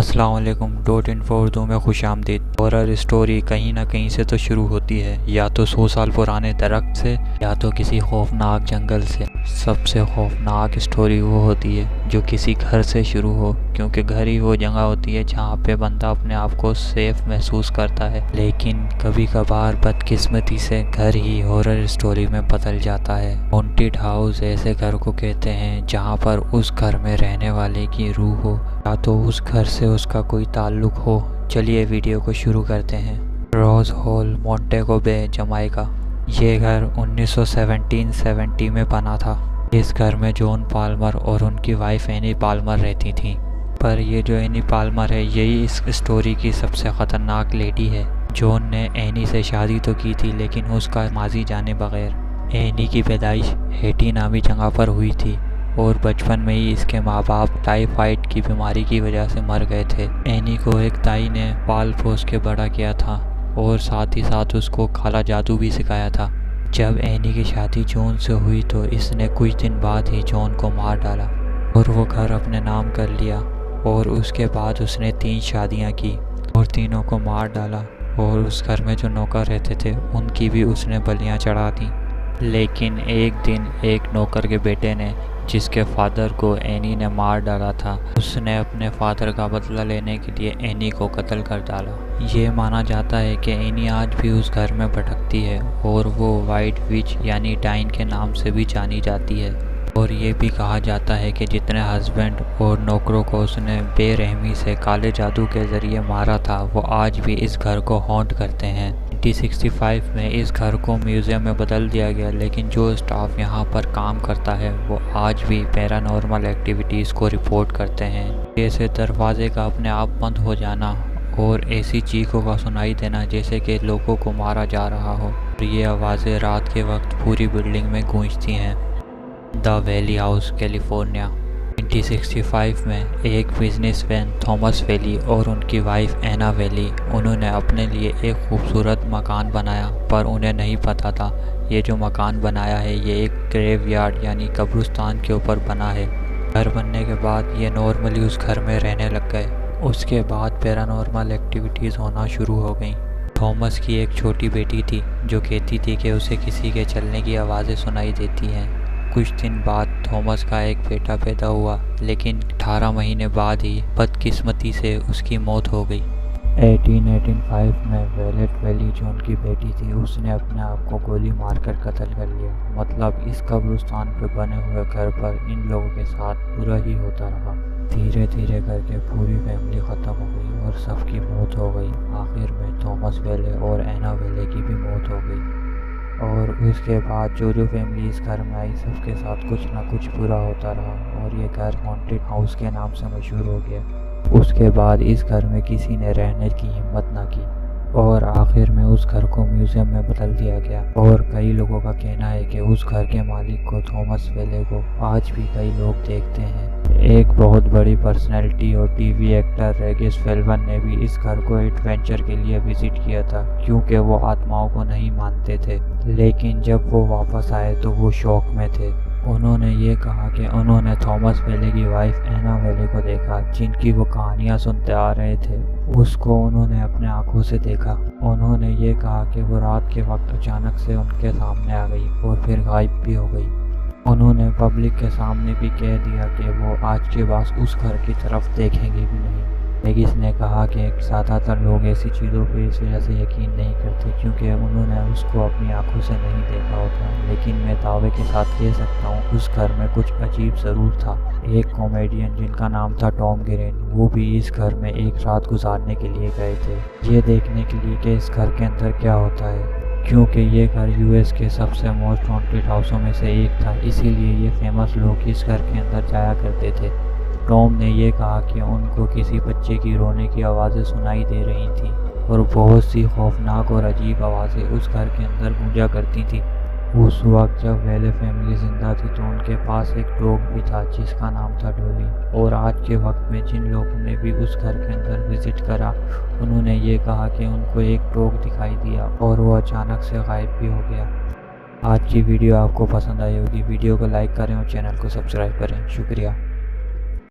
अस्सलाम वालेकुम। Dot info Urdu में खुशामदीद। हॉरर स्टोरी कहीं ना कहीं से तो शुरू होती है, या तो 100 साल पुराने दरख्त से या तो किसी खौफनाक जंगल से। सबसे खौफनाक स्टोरी वो होती है जो किसी घर से शुरू हो, क्योंकि घर ही वो जगह होती है जहाँ पे बंदा अपने आप को सेफ महसूस करता है। लेकिन कभी कभार बदकिस्मती से घर ही हॉरर स्टोरी में बदल जाता है। हॉन्टेड हाउस ऐसे घर को कहते हैं जहाँ पर उस घर में रहने वाले की रूह हो या तो उस घर से उसका कोई ताल्लुक हो। चलिए वीडियो को शुरू करते हैं। रोज हॉल, मोंटेगो बे, जमाइका। ये घर 1970 में बना था। इस घर में जॉन पाल्मर और उनकी वाइफ एनी पाल्मर रहती थी। पर ये जो एनी पाल्मर है, यही इस स्टोरी की सबसे ख़तरनाक लेडी है। जॉन ने एनी से शादी तो की थी, लेकिन उसका माजी जाने बगैर। एनी की पैदाइश हेटी नामी जगह पर हुई थी और बचपन में ही इसके माँ बाप टाइफाइड की बीमारी की वजह से मर गए थे। एनी को एक ताई ने पाल पोस के बड़ा किया था और साथ ही साथ उसको काला जादू भी सिखाया था। जब एनी की शादी जॉन से हुई तो इसने कुछ दिन बाद ही जॉन को मार डाला और वो घर अपने नाम कर लिया। और उसके बाद उसने 3 शादियाँ की और तीनों को मार डाला। और उस घर में जो नौकर रहते थे उनकी भी उसने बलियाँ चढ़ा दी। लेकिन एक दिन एक नौकर के बेटे ने, जिसके फादर को एनी ने मार डाला था, उसने अपने फादर का बदला लेने के लिए एनी को कत्ल कर डाला। ये माना जाता है कि एनी आज भी उस घर में भटकती है और वो वाइट विच यानी डाइन के नाम से भी जानी जाती है। और ये भी कहा जाता है कि जितने हस्बैंड और नौकरों को उसने बेरहमी से काले जादू के ज़रिए मारा था, वो आज भी इस घर को हॉन्ट करते हैं। 1965 में इस घर को म्यूज़ियम में बदल दिया गया, लेकिन जो स्टाफ यहाँ पर काम करता है वो आज भी पैरानॉर्मल एक्टिविटीज़ को रिपोर्ट करते हैं। जैसे दरवाजे का अपने आप बंद हो जाना और ऐसी चीखों का सुनाई देना जैसे कि लोगों को मारा जा रहा हो। और ये आवाज़ें रात के वक्त पूरी बिल्डिंग में गूंजती हैं। The valley house, California. 1965 में एक बिजनेसमैन थॉमस वैली और उनकी वाइफ एना वैली, उन्होंने अपने लिए एक खूबसूरत मकान बनाया। पर उन्हें नहीं पता था ये जो मकान बनाया है ये एक ग्रेवयार्ड यानी कब्रिस्तान के ऊपर बना है। घर बनने के बाद ये नॉर्मली उस घर में रहने लग गए। उसके बाद पैरानॉर्मल एक्टिविटीज़ होना शुरू हो गई। थॉमस की एक छोटी बेटी थी जो कहती थी कि उसे किसी के चलने की आवाज़ें सुनाई देती हैं। कुछ दिन बाद थॉमस का एक बेटा पैदा हुआ, लेकिन 18 महीने बाद ही बदकिस्मती से उसकी मौत हो गई। 1885 में वैलेट वैली, जो उनकी बेटी थी, उसने अपने आप को गोली मारकर कत्ल कर लिया। मतलब इस कब्रिस्तान पे बने हुए घर पर इन लोगों के साथ बुरा ही होता रहा। धीरे धीरे करके पूरी फैमिली ख़त्म हो गई और सबकी मौत हो गई। आखिर में थॉमस वेले और एना वेले की भी मौत हो गई। और उसके बाद जो फैमिली इस घर में आई, सबके साथ कुछ ना कुछ बुरा होता रहा और ये घर हॉन्टेड हाउस के नाम से मशहूर हो गया। उसके बाद इस घर में किसी ने रहने की हिम्मत ना की और आखिर में उस घर को म्यूज़ियम में बदल दिया गया। और कई लोगों का कहना है कि उस घर के मालिक को, थॉमस वेले को, आज भी कई लोग देखते हैं। एक बहुत बड़ी पर्सनैलिटी और टीवी एक्टर रेगिस फेल्वन ने भी इस घर को एडवेंचर के लिए विजिट किया था, क्योंकि वो आत्माओं को नहीं मानते थे। लेकिन जब वो वापस आए तो वो शौक में थे। उन्होंने ये कहा कि उन्होंने थॉमस वेले की वाइफ एना वेले को देखा, जिनकी वो कहानियाँ सुनते आ रहे थे। उसको उन्होंने अपने आंखों से देखा। उन्होंने ये कहा कि वो रात के वक्त अचानक से उनके सामने आ गई और फिर गायब भी हो गई। उन्होंने पब्लिक के सामने भी कह दिया कि वो आज के बाद उस घर की तरफ देखेंगे भी नहीं। लेकिन ने कहा कि ज़्यादातर लोग ऐसी चीज़ों पे इस वजह से यकीन नहीं करते क्योंकि उन्होंने उसको अपनी आंखों से नहीं देखा होता। लेकिन मैं दावे के साथ कह सकता हूँ उस घर में कुछ अजीब ज़रूर था। एक कॉमेडियन जिनका नाम था टॉम ग्रेन, वो भी इस घर में एक रात गुजारने के लिए गए थे, ये देखने के लिए कि इस घर के अंदर क्या होता है। क्योंकि ये घर यूएस के सबसे मोस्ट हॉन्टेड हाउसों में से एक था, इसीलिए ये फेमस लोग इस घर के अंदर जाया करते थे। टॉम ने यह कहा कि उनको किसी बच्चे की रोने की आवाज़ें सुनाई दे रही थी और बहुत सी खौफनाक और अजीब आवाज़ें उस घर के अंदर गूंजा करती थी। उस वक्त जब वेले फैमिली ज़िंदा थी तो उनके पास एक डॉग भी था जिसका नाम था डोली। और आज के वक्त में जिन लोगों ने भी उस घर के अंदर विज़िट करा, उन्होंने ये कहा कि उनको एक डॉग दिखाई दिया और वो अचानक से गायब भी हो गया। आज की वीडियो आपको पसंद आई होगी। वीडियो को लाइक करें और चैनल को सब्सक्राइब करें। शुक्रिया।